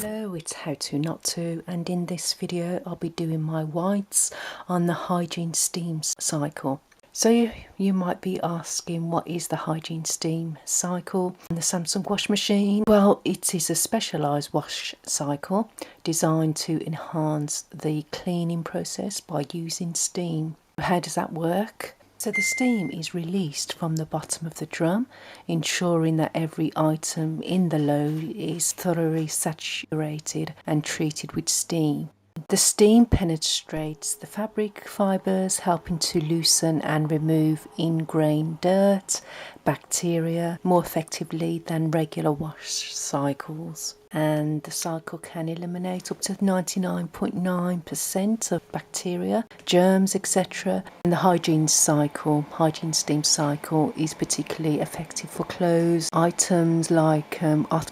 Hello, it's How To Not To, and in this video I'll be doing my whites on the Hygiene Steam Cycle. So you might be asking, what is the Hygiene Steam Cycle and the Samsung wash machine? Well, it is a specialised wash cycle designed to enhance the cleaning process by using steam. How does that work? So the steam is released from the bottom of the drum, ensuring that every item in the load is thoroughly saturated and treated with steam. The steam penetrates the fabric fibres, helping to loosen and remove ingrained dirt, bacteria more effectively than regular wash cycles. And the cycle can eliminate up to 99.9% of bacteria, germs, etc. And the hygiene steam cycle, is particularly effective for clothes items like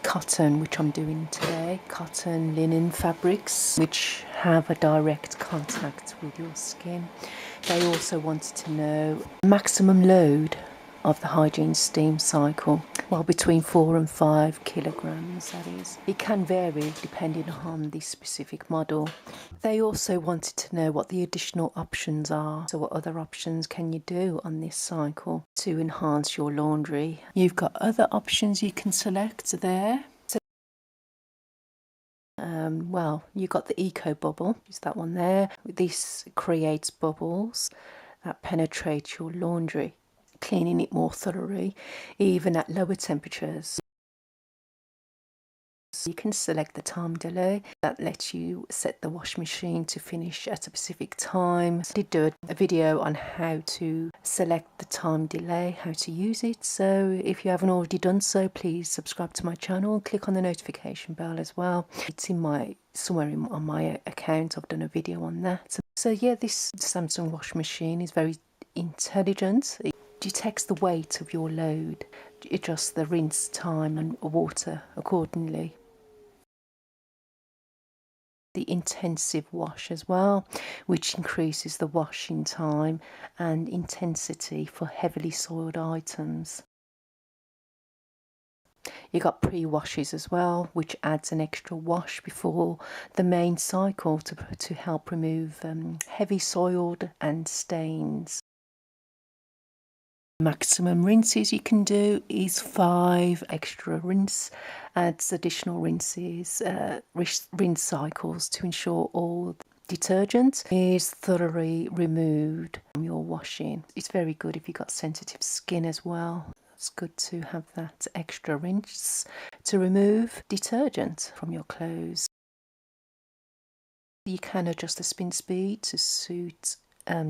cotton, which I'm doing today, cotton, linen fabrics, which have a direct contact with your skin. They also wanted to know maximum load of the hygiene steam cycle, well, between 4 and 5 kilograms, that is. It can vary depending on the specific model. They also wanted to know what the additional options are. So what other options can you do on this cycle to enhance your laundry? You've got other options you can select there. Well, you've got the eco bubble, is that one there. This creates bubbles that penetrate your laundry, cleaning it more thoroughly, even at lower temperatures. You can select the time delay that lets you set the wash machine to finish at a specific time. I did do a video on how to select the time delay, how to use it. So if you haven't already done so, please subscribe to my channel and click on the notification bell as well. It's in somewhere on my account. I've done a video on that. So yeah, this Samsung wash machine is very intelligent. It detects the weight of your load, adjusts the rinse time and water accordingly. The intensive wash as well, which increases the washing time and intensity for heavily soiled items. You got pre-washes as well, which adds an extra wash before the main cycle to help remove heavy soiled and stains. Maximum rinses you can do is 5 extra rinse, adds additional rinses, rinse cycles to ensure all detergent is thoroughly removed from your washing. It's very good if you've got sensitive skin as well. It's good to have that extra rinse to remove detergent from your clothes. You can adjust the spin speed to suit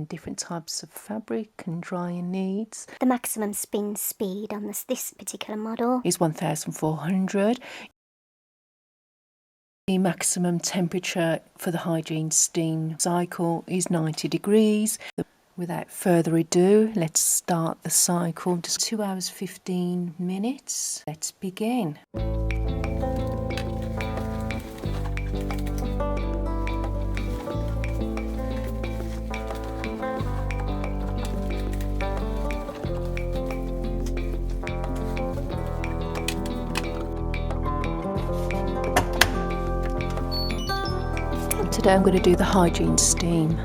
different types of fabric and drying needs. The maximum spin speed on this particular model is 1400. The maximum temperature for the hygiene steam cycle is 90 degrees. Without further ado, let's start the cycle. Just 2 hours 15 minutes. Let's begin. Today I'm going to do the hygiene steam.